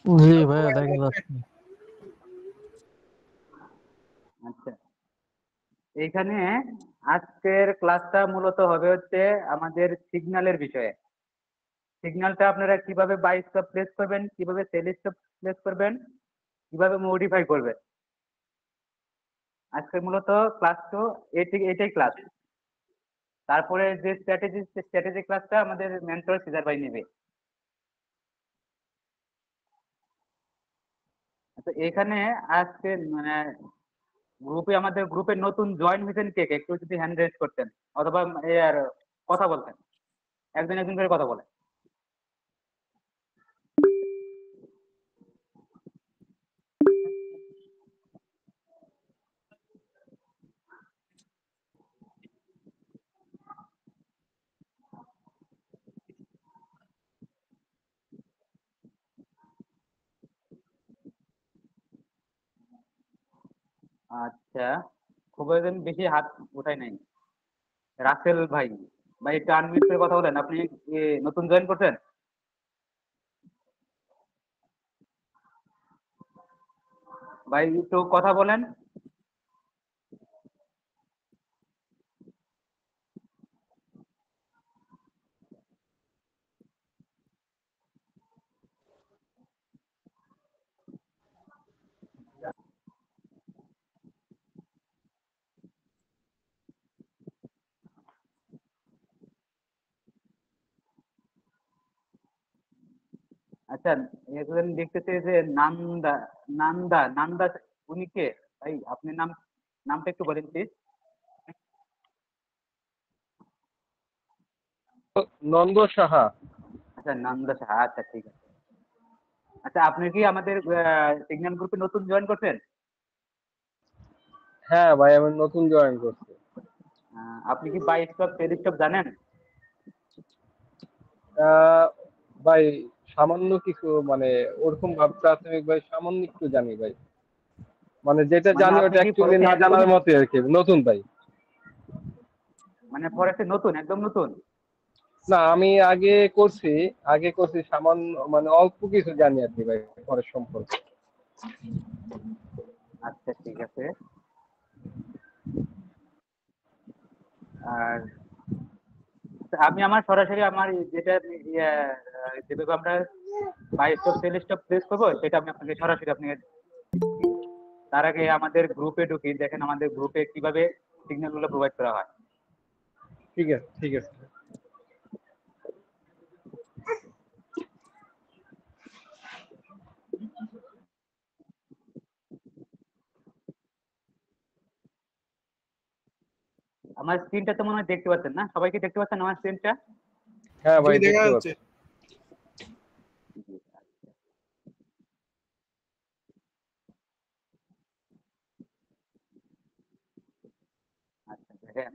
জি ভাইয়া, দেখা যাচ্ছে। আচ্ছা, এইখানে আজকের ক্লাসটা মূলত হবে হচ্ছে আমাদের সিগন্যালের বিষয়ে। সিগন্যালটা আপনারা কিভাবে বাইস্কোপ প্লেস করবেন, কিভাবে টেলিস্কোপ প্লেস করবেন, কিভাবে মডিফাই করবেন। আজকে মূলত ক্লাস তো এটাই ক্লাস। তারপরে যে স্ট্র্যাটেজি ক্লাসটা আমাদের মেন্টর সিজার ভাই নেবে। আচ্ছা, এখানে আজকে মানে আমাদের গ্রুপে নতুন জয়েন হয়েছেন কে কে? একটু যদি হ্যান্ড রেজ করতেন, অথবা আর কথা বলতেন, একজন একজন করে কথা বলেন। আচ্ছা, খুব একজন বেশি হাত উঠাই নাই। রাসেল ভাই, ভাই একটু আনমিউট করে কথা বলেন। আপনি নতুন জয়েন করছেন? ভাই একটু কথা বলেন। আচ্ছা, একজন দেখতেছে যে নান্দা, নান্দা, উনি কে? ভাই আপনি নামটা একটু বলেন প্লিজ। নন্দ সাহা। আচ্ছা, নান্দা সাহা, আচ্ছা ঠিক আছে। আচ্ছা, আপনি কি আমাদের সিগন্যাল গ্রুপে নতুন জয়েন করছেন? হ্যাঁ ভাই, আমি নতুন জয়েন করছি। আপনি কি বাইস্কোপ টেলিস্কোপ জানেন? আহ, ভাই সামান্য কিছু, মানে ওরকম ভাব প্রাথমিক ভাই সামান্য একটু জানি ভাই। মানে যেটা মানে জানি আপনি ওটা কি অ্যাকচুয়ালি ফরেস্টে না জানার একদমই, মতো আর কি, নতুন ভাই। মানে ফরেস্টে নতুন, একদম নতুন? না, আমি আগে করছি সামান্য, মানে অল্প কিছু জানি আর কি ভাই পরের সম্পর্কে। আচ্ছা ঠিক আছে। আর আমি আমার সরাসরি আমার যেটা যেভাবে আমরা বায়োস্কোপ টেলিস্কোপ প্লেস করবো, সেটা আমি আপনাকে সরাসরি আপনাকে, তার আগে আমাদের গ্রুপে ঢুকি, দেখেন আমাদের গ্রুপে কিভাবে সিগন্যাল গুলো প্রোভাইড করা হয়। ঠিক আছে, ঠিক আছে। আমার স্ক্রিনটা তো মনে হয় দেখতে পাচ্ছেন না? সবাই কি দেখতে পাচ্ছেন আমার স্ক্রিনটা? হ্যাঁ জি, ভাই, দেখা দেখতে যাচ্ছে। পাচ্ছি। আচ্ছা দেখেন,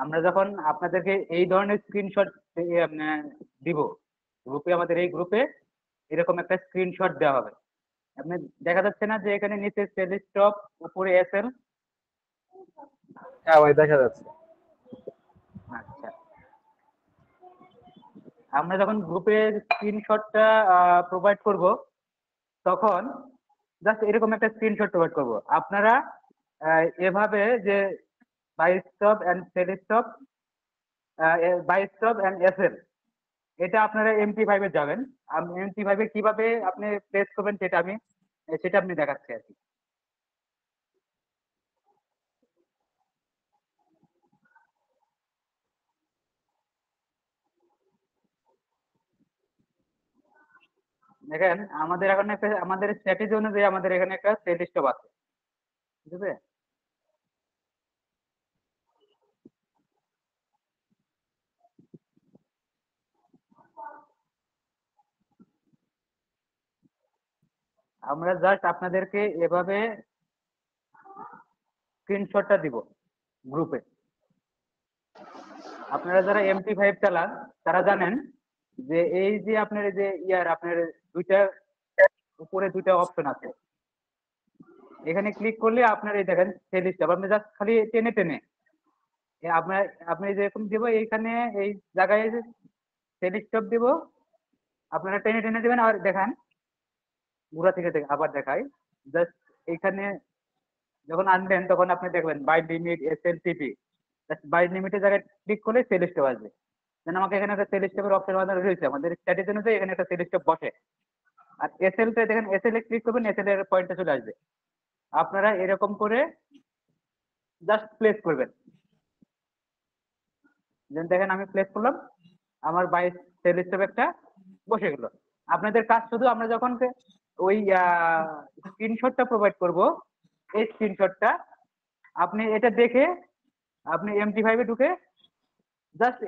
আমরা যখন আপনাদেরকে এই ধরনের স্ক্রিনশট দিব, গ্রুপে, আমাদের এই গ্রুপে এরকম একটা স্ক্রিনশট দেওয়া হবে। আপনি দেখা যাচ্ছে না যে এখানে নিচে টেলিস্কোপ, উপরে এসএল? হ্যাঁ ভাই, দেখা যাচ্ছে। আচ্ছা, আমরা যখন গ্রুপে স্ক্রিনশটটা প্রোভাইড করব, তখন জাস্ট এরকম একটা স্ক্রিনশট প্রোভাইড করব। আপনারা এভাবে যে bioscope and telescope, bioscope and SL, এটা আপনারা MT5 যাবেন। MT5 কিভাবে আপনি প্লেস করবেন সেটা আপনি দেখাচ্ছি আর কি। দেখেন, আমাদের এখন একটা, আমাদের স্ট্র্যাটেজি অনুযায়ী আমাদের এখানে একটা টেলিস্কোপ আছে, ঠিক আছে? আমরা জাস্ট আপনাদেরকে এভাবে স্ক্রিনশটটা দিব গ্রুপে। আপনারা যারা MT5 চালান, তারা জানেন যে এই যে আপনার এই যে আপনার দুইটা, উপরে দুইটা অপশন আছে। এখানে ক্লিক করলে আপনার এই দেখেন টেলিস্কোপ, আপনি জাস্ট খালি টেনে টেনে আপনার, আপনি যেরকম দিব এইখানে, এই জায়গায় টেলিস্কোপ দিব, আপনারা টেনে টেনে দিবেন। আর দেখেন, ঘোরা থেকে আবার দেখাই। জাস্ট এখানে যখন আনবেন তখন আপনি দেখবেন বাই লিমিট SLTP, বাই লিমিটের জায়গায় ক্লিক করলে সেল স্টেপ আসবে। দেন আমাকে এখানে একটা সেল স্টেপের অপশন রয়েছে, আমাদের স্ট্র্যাটেজি অনুযায়ী এখানে একটা সেল স্টেপ বসে। আর এসএল তে দেখেন, এসএল এ ক্লিক করবেন, এসএল এর পয়েন্টে চলে আসবে। আপনারা এরকম করে জাস্ট প্লেস করবেন। দেন দেখেন আমি প্লেস করলাম, আমার বাই সেল স্টেপ একটা বসে গেল। আপনাদের কাজ শুধু আমরা যখন ওই স্ক্রিনশটটা প্রোভাইড করব, এই স্ক্রিনশটটা আপনি এটা দেখে আপনি MT5 এ ঢুকে জাস্ট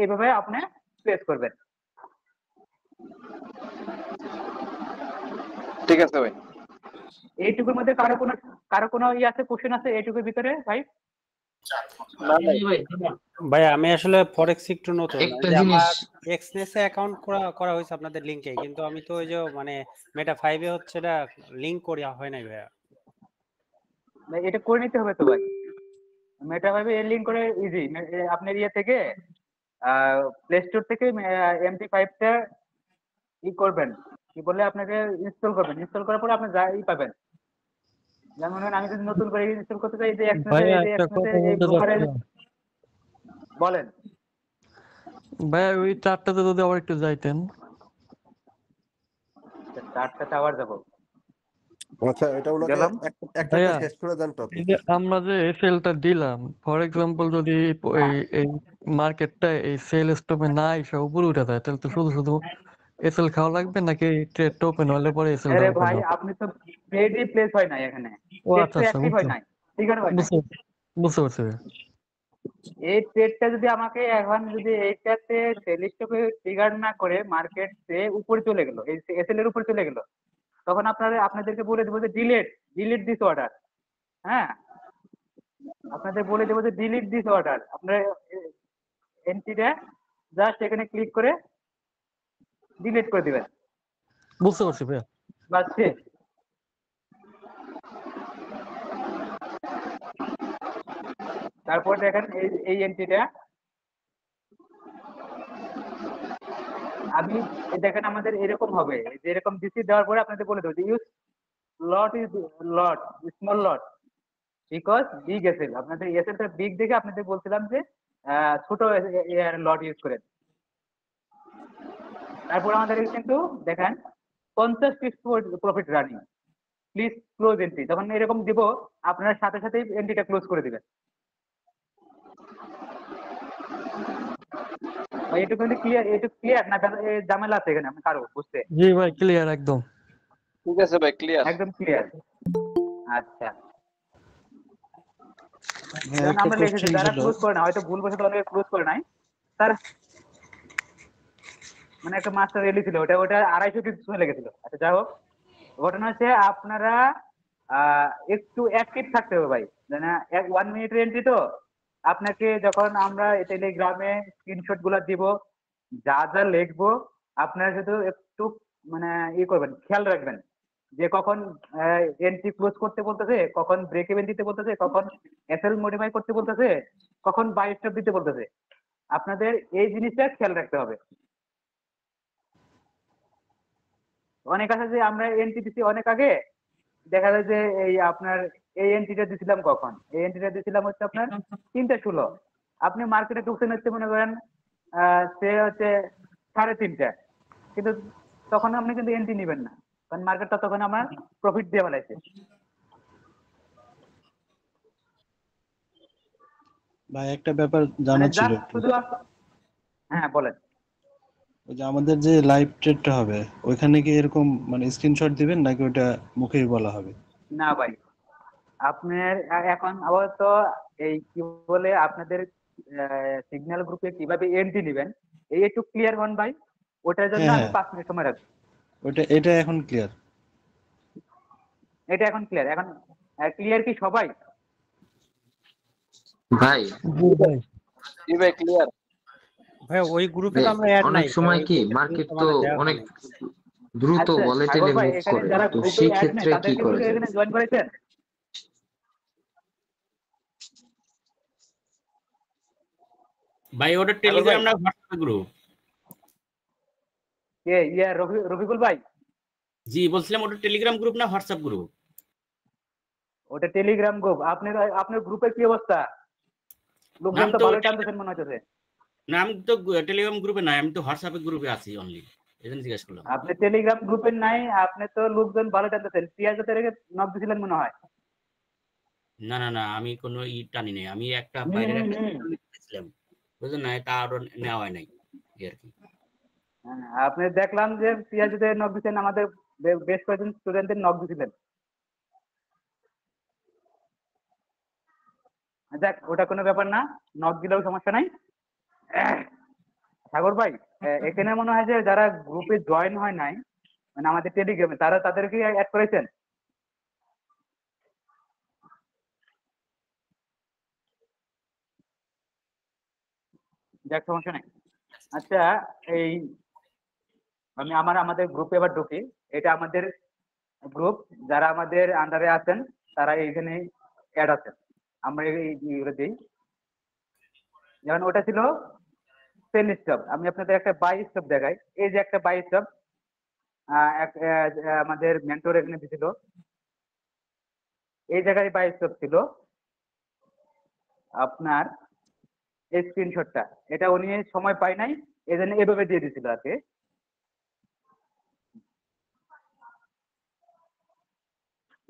এইভাবে আপনি প্লেস করবেন। ঠিক আছে ভাই। এইটুকুর মধ্যে কারো কোনো আছে, কোশ্চেন আছে এইটুকুর ভিতরে ভাই? না ভাই, ভাই আমি আসলে ফরেক্স একটু নতুন, একটা যে জিনিস আমার এক্সনেসে অ্যাকাউন্ট করা হয়েছে আপনাদের লিংকে, কিন্তু আমি তো ওই যে মানে মেটা 5 এ হচ্ছে এটা লিংক করা হয় নাই ভাইয়া। এটা করে নিতে হবে তো ভাই। মেটা ভাবে এর লিঙ্ক করে ইজি। আপনার ইয়ে থেকে প্লে স্টোর থেকে MT5 টা ই করবেন, কি বলে আপনাকে ইনস্টল করবেন। ইনস্টল করার পরে আপনি যাই পাবেন। যেমন আমি যদি নতুন করে ইনস্টল করতে চাই, এই যে ভাইয়া এই একটা কথা এই বলতে ব্রোকারে চাচ্ছিলাম বলেন। ভাইয়া, ওই চারটাতে যদি আবার একটু যাইতেন। 4টাতে আবার যাবো, আচ্ছা, এটা ওনাকে গেলাম। একটা ভাইয়া, শেষ করে দেন টপিক। এই যে আমরা যে সেলটা দিলাম, ফর এক্সাম্পল যদি এই এই মার্কেটটা এই সেল স্টপে না এসে উপরে উঠে যায়, তাহলে তো শুধু শুধু এসএল খাওয়া লাগবে, নাকি ট্রেডটা ওপেন হলে পরে এসএলটা আরে ওপেন ভাই, হবে? আপনি তো ট্রেডই প্লেস হয় না এখানে, ও ট্রেড আচ্ছা তো আচ্ছা, অ্যাক্টিভ হয় নাই, ট্রিগার হয় নাই। বুঝতে পারছি ভাইয়া। এই ট্রেডটা যদি আমাকে এখন যদি এইটাতে সেল স্টপে ট্রিগার না করে মার্কেট উপরে চলে গেল, এই এসএল এর উপরে চলে গেল, তখন আপনাদেরকে বলে দেবো যে ডিলিট দিস অর্ডার। হ্যাঁ, আপনাদের বলে দেবো যে ডিলিট দিস অর্ডার। আপনার এন্ট্রিটা জাস্ট এখানে ক্লিক করে ডিলিট করে দিবেন, বুঝতে পারছি ভাইয়া। বাস শেষ। তারপর দেখেন এই এন্ট্রিটা আমি দেখেন আমাদের এরকম হবে, যে এরকম ডিসি দেওয়ার পরে আপনাদের বলে দেবো যে use lot small lot because big SL. আপনাদের এসএলটা বিগ দেখে আপনাদের বলছিলাম যে ছোট লট ইউজ করেন। তারপর আমাদের কিন্তু দেখেন 50 piece profit running, please close entry. তখন এরকম দিব, আপনারা সাথে সাথেই এন্ট্রিটা ক্লোজ করে দিবেন। ভাই এটুকু ক্লিয়ার? এটুকু ক্লিয়ার না ঝামেলা আছে এখানে কারো বুঝতে? জি ভাই, ক্লিয়ার একদম। ঠিক আছে ভাই, ক্লিয়ার। একদম ক্লিয়ার। আচ্ছা, ভাইয়া একটা আমরা লিখেছি কোশ্চেন যারা ছিল। ক্লোজ করে না, হয়তো ভুলবশত অনেকে ক্লোজ করে নাই, তার মানে একটা মাস্টার রেলি ছিল, ওটা 250 পিস চলে গেছিল। আচ্ছা যাই হোক, ঘটনা হচ্ছে আপনারা একটু অ্যাক্টিভ থাকতে হবে ভাই। মানে 1 মিনিটের এন্ট্রি তো, আপনাকে যখন আমরা টেলিগ্রামে স্ক্রিনশট গুলা দিব, যা যা লিখবো, আপনারা শুধু একটু মানে করবেন, খেয়াল রাখবেন যে কখন এন্ট্রি ক্লোজ করতে বলতেছে, কখন ব্রেক ইভেন দিতে বলতেছে, কখন এসএল মডিফাই করতে বলতেছে, কখন বাই স্টপ দিতে বলতেছে। আপনাদের এই জিনিসটা খেয়াল রাখতে হবে। অনেক আছে যে আমরা এন্ট্রি দিচ্ছি অনেক আগে, দেখা যায় যে এই আপনার এই এন্ট্রিটা দিছিলাম কখন, এই এন্ট্রিটা দিছিলাম হচ্ছে আপনার 3:16। আপনি মার্কেটে ঢুকছেন হচ্ছে মনে করেন সে হচ্ছে 3:30, কিন্তু তখন আপনি কিন্তু এন্ট্রি নেবেন না, কারণ মার্কেটটা তখন আমার প্রফিট দিয়ে ফেলাইছে। ভাই একটা ব্যাপার মানে জানা ছিল জাস্ট একটু। শুধু হ্যাঁ বলেন। ওই যে আমাদের যে লাইভ ট্রেডটা হবে, ওইখানে কি এরকম মানে স্ক্রিনশট দিবেন, নাকি ওটা মুখেই বলা হবে? না ভাই, আপনার এখন আপাতত এই কি বলে আপনাদের সিগন্যাল গ্রুপে কিভাবে এন্ট্রি নেবেন এই একটু ক্লিয়ার হন ভাই। ওটার জন্য হ্যাঁ আমি হ্যাঁ, 5 মিনিট সময় রাখবো। এটা এখন ক্লিয়ার। এটা এখন ক্লিয়ার? এখন ক্লিয়ার কি সবাই? ভাই জি ভাই। জি ভাই, ক্লিয়ার। ভাই ওই গ্রুপে তো আমরা অ্যাড নাই অনেক ভাই, সময় ওই কি গ্রুপের মার্কেট লিংক তো আমাদের দেওয়া অনেক হয়নি। দ্রুত আচ্ছা সাগর ভলাটাইলে ভাই, মুভ এখানে করে, যারা তো গ্রুপে সেই অ্যাড নেই ক্ষেত্রে কি তাদেরকে করা কি যায়? এখানে জয়েন করেছেন? ভাই ওটা সাগর ভাই, টেলিগ্রাম না হোয়াটসঅ্যাপ গ্রুপ? রফিকুল ভাই, জি বলছিলাম ওটা টেলিগ্রাম গ্রুপ না হোয়াটসঅ্যাপ গ্রুপ? ওটা টেলিগ্রাম গ্রুপ। আপনার গ্রুপের কি অবস্থা? না লোকজন আমি তো তো ভালোই টানতেছেন মনে হচ্ছে। না আমি তো টেলিগ্রাম গ্রুপে নাই, আমি তো হোয়াটসঅ্যাপ গ্রুপে আছি অনলি, এজন্য জিজ্ঞেস করলাম। আপনি টেলিগ্রাম গ্রুপের নাই, আপনি তো লোকজন ভালো টানতেছেন। পিয়াজ রেখে নক দিছিলেন মনে হয়। না না না আমি কোনো টানি নাই, আমি একটা হুম বাইরের হুম একটা হুম। ছিলাম, বুঝলেন না, তা আরো নেওয়া হয় নাই এই আর কি। হ্যাঁ, আপনি দেখলাম যে পিয়াজতে নক দিচ্ছেন, আমাদের বেশ কয়েকজন স্টুডেন্টদের নক দিছিলেন। যাক, ওটা কোনো ব্যাপার না, নক দিলেও সমস্যা নাই। সাগর ভাই, এখানে মনে হয় যে যারা গ্রুপে জয়েন হয় নাই, মানে আমাদের টেলিগ্রামে, তাদেরকে অ্যাড করেছেন। যাক, সমস্যা নাই। আচ্ছা, এই আমাদের গ্রুপে এবার ঢুকি। এটা আমাদের গ্রুপ, যারা আমাদের আন্ডারে আছেন তারা এইখানে অ্যাড আছেন। আমরা এইগুলো দিই। যেমন ওটা ছিল সেল স্টপ, আমি আপনাদের একটা বাই স্টপ দেখাই। এই যে একটা বাই স্টপ আমাদের মেন্টর এখানে দিছিল, এই জায়গায় বাই স্টপ ছিল আপনার। এই স্ক্রিনশটটা, এটা উনি সময় পায় নাই, এই জন্য এভাবে দিয়ে দিছিল আর কি।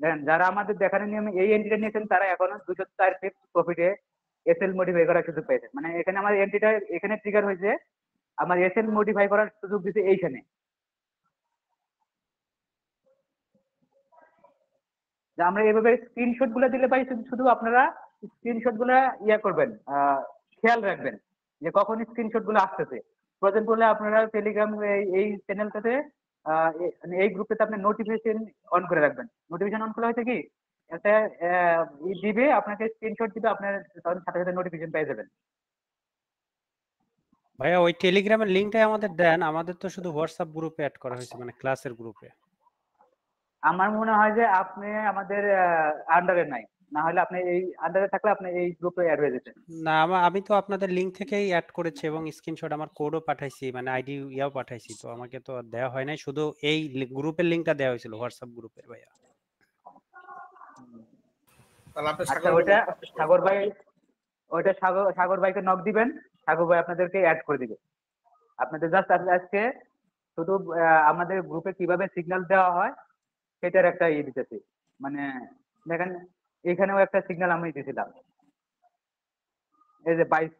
দেখেন, যারা আমাদের দেখানোর নিয়মে এই এন্ট্রিটা নিয়েছেন তারা এখনো 204 পিপস প্রফিটে এসএল মডিফাই করার সুযোগ পেয়েছেন। মানে এখানে আমার এন্ট্রিটা এখানে ট্রিগার হয়েছে, আমার এসএল মডিফাই করার সুযোগ দিতে এইখানে। যে আমরা এভাবে স্ক্রিনশট গুলা দিলে পাই, শুধু আপনারা স্ক্রিনশট গুলা করবেন, খেয়াল রাখবেন যে কখন স্ক্রিনশট গুলো আসতেছে। প্রয়োজন পড়লে আপনারা টেলিগ্রাম এই চ্যানেলটাতে মানে এই গ্রুপটাতে আপনি নোটিফিকেশন অন করে রাখবেন। নোটিফিকেশন অন করা হয়েছে কি, একটা দিবে আপনাকে, স্ক্রিনশট দিবে, আপনার তখন সাথে সাথে নোটিফিকেশন পেয়ে যাবেন। ভাইয়া ওই টেলিগ্রামের লিঙ্কটাই আমাদের দেন, আমাদের তো শুধু হোয়াটসঅ্যাপ গ্রুপে অ্যাড করা হয়েছে, মানে ক্লাসের গ্রুপে। আমার মনে হয় যে আপনি আমাদের আন্ডারে নাই, না হলে আপনি এই আন্ডারে থাকলে আপনি এই গ্রুপে অ্যাড হয়ে যেতেন। না, আমি তো আপনাদের লিঙ্ক থেকেই অ্যাড করেছি এবং স্ক্রিনশট আমার কোডও পাঠাইছি, মানে আইডি ইয়াও পাঠাইছি, তো আমাকে তো আর দেওয়া হয় নাই, শুধু এই গ্রুপের লিঙ্কটা দেওয়া হয়েছিল হোয়াটসঅ্যাপ গ্রুপের ভাইয়া। তাহলে আপনি আচ্ছা, ওইটা সাগর ভাই, ওইটা সাগর ভাইকে নক দিবেন, সাগর ভাই আপনাদেরকে অ্যাড করে দিবে। আপনাদের জাস্ট আজকে শুধু আমাদের গ্রুপে কিভাবে সিগন্যাল দেওয়া হয় সেটার একটা দিতেছি। মানে দেখেন, এখানেও একটা সিগন্যাল আমি দিয়েছিলাম, এই যে 22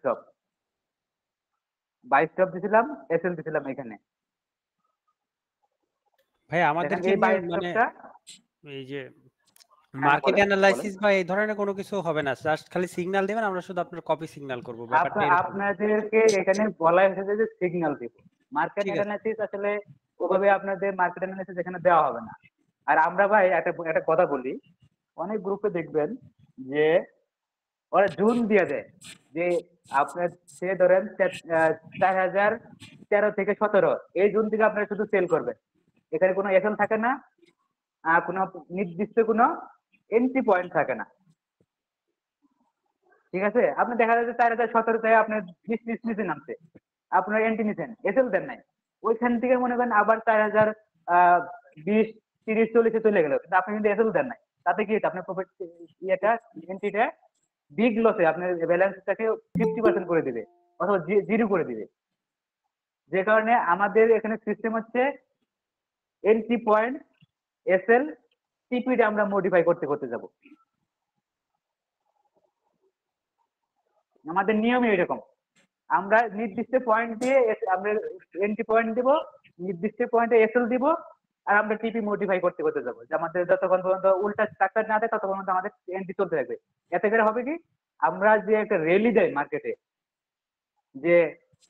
স্টপ দিছিলাম, এসএল দিছিলাম এখানে। ভাই দেখেন আমাদেরকে এই নিয়ে 22 মানে স্টপটা। এই যে হ্যাঁ, মার্কেট বলেন বলেন। অ্যানালাইসিস বা এই ধরনের কোনো কিছু হবে না, জাস্ট খালি সিগন্যাল দেবেন, আমরা শুধু আপনার কপি সিগন্যাল করব, ব্যাপারটা এরকম। আপনাদেরকে এখানে বলা হয়েছে যে সিগন্যাল দিব। মার্কেট ঠিক আছে অ্যানালাইসিস আসলে ওভাবে আপনাদের মার্কেট অ্যানালাইসিস এখানে দেওয়া হবে না। আর আমরা ভাই একটা কথা বলি, অনেক গ্রুপে দেখবেন যে ওরা জুন দিয়ে দেয়, যে আপনার সে ধরেন 4013 থেকে 17 এই জুন থেকে আপনারা শুধু সেল করবেন। এখানে কোনো এসএল থাকে না, কোনো নির্দিষ্ট কোনো এন্ট্রি পয়েন্ট থাকে না। ঠিক আছে, আপনি দেখা যাচ্ছে 4017 আপনার 20 নিচে নামছে, আপনার এন্ট্রি নিছেন, এসএল দেন নাই, ওইখান থেকে মনে করেন আবার 4020 30 40 চলে গেল, কিন্তু আপনি কিন্তু এসএল দেন নাই। তাতে কি হচ্ছে, আপনার প্রফিট ইয়েটা এন্ট্রিটা বিগ লসে আপনার ব্যালেন্সটাকে 50% করে দিবে অথবা জিরো করে দিবে। যে কারণে আমাদের এখানে সিস্টেম হচ্ছে এন্ট্রি পয়েন্ট, এসএল, টিপিটা আমরা মডিফাই করতে করতে যাব। আমাদের নিয়মই এরকম, আমরা নির্দিষ্ট পয়েন্ট দিয়ে আমরা এন্ট্রি পয়েন্ট দিব, নির্দিষ্ট পয়েন্টে এসএল দিব, আর আমরা টিপি মডিফাই করতে করতে যাবো। যে আমাদের যতক্ষণ পর্যন্ত উল্টা স্ট্রাকচার না দেয় ততক্ষণ পর্যন্ত আমাদের এন্ট্রি চলতে থাকবে। এতে করে হবে কি, আমরা যে একটা র্যালি দেয় মার্কেটে, যে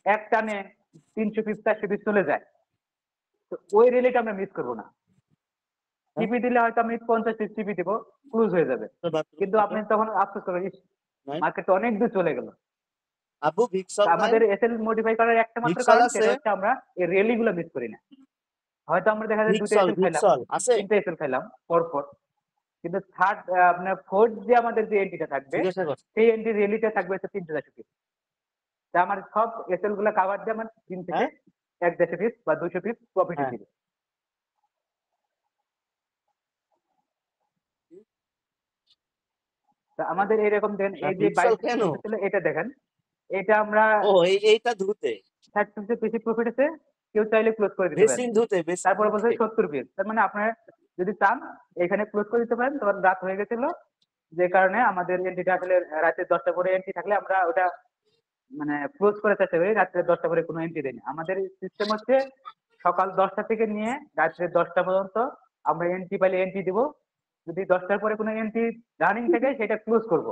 এক টানে 300 পিস 400 পিস চলে যায়, তো ওই র্যালিটা আমরা মিস করবো না। টিপি দিলে হয়তো আমি 50 পিস টিপি দিব, ক্লোজ হয়ে যাবে, কিন্তু আপনি তখন আফসোস করবেন, মার্কেট অনেক দূর চলে গেল। আবু ভিক্সল আমাদের এসএল মডিফাই করার একটা মাত্র ভিক্সল কারণ, আছে? সেটা হচ্ছে আমরা এই র্যালি গুলো মিস করি না। হয়তো আমরা দেখা যায় দুটো ভিক্সল এসএল খাইলাম, ভিক্সল আছে? 3টে এসএল খাইলাম পর, কিন্তু থার্ড আপনার ফোর্থ যে আমাদের যে এন্ট্রিটা থাকবে, জিজ্ঞাসা কর। সেই এন্ট্রি র্যালিটা থাকবে হচ্ছে 300 পিস। তা আমার সব এসএল গুলো কাভার দিয়ে আমার 3 থেকে হ্যাঁ 150 পিস বা 200 পিস প্রফিট হ্যাঁ দিবে। তা আমাদের এরকম দেন এই যে পিক্সেল 22 কেন? ছিল এটা দেখেন, এটা আমরা ও এইটা ধুতে 60 পিসের বেশি প্রফিট আছে, কেউ চাইলে ক্লোজ করে দিতে পারেন। বেসিন ধুতে তারপরে বলছে 70 পিস, তার মানে আপনার যদি চান এখানে ক্লোজ করে দিতে পারেন। তখন রাত হয়ে গেছিল, যে কারণে আমাদের এন্ট্রিটা আসলে রাতে 10টা করে এন্ট্রি থাকলে আমরা ওটা মানে ক্লোজ করে চেষ্টা করি, রাত্রে 10টা করে কোনো এন্ট্রি দেয়নি। আমাদের সিস্টেম হচ্ছে সকাল 10টা থেকে নিয়ে রাত্রে 10টা পর্যন্ত আমরা এন্ট্রি পাইলে এন্ট্রি দিব। যদি 10টার পরে কোনো এন্ট্রি রানিং থাকে সেটা ক্লোজ করব,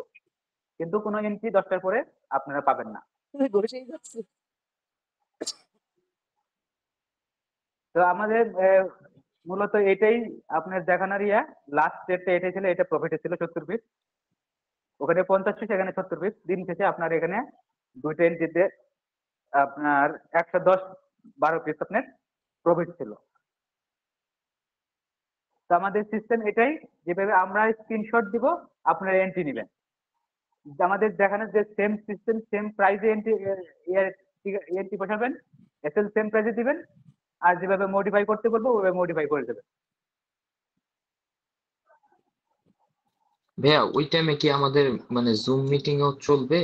কিন্তু কোনো এন্ট্রি 10টার পরে আপনারা পাবেন না। বসেই যাচ্ছে। তো আমাদের মূলত এটাই আপনার দেখানোর লাস্ট ডেটটা এটাই ছিল, এটা প্রফিটে ছিল 70 পিস, ওখানে 50 পিস, এখানে 70 পিস। দিন শেষে আপনার এখানে দুইটা এন্ট্রিতে আপনার 110-12 পিস আপনার প্রফিট ছিল। তো আমাদের সিস্টেম এটাই, যেভাবে আমরা স্ক্রিনশট দিব আপনারা এন্ট্রি নেবেন। আমাদের দেখানোর যে সেম সিস্টেম, সেম প্রাইসে এন্ট্রি বসাবেন, এসএল সেম প্রাইসে দিবেন, আর যেভাবে মডিফাই করতে বলবো ওইভাবে মডিফাই করে দেবেন। ভাইয়া ওই টাইমে কি আমাদের মানে জুম মিটিংও চলবে?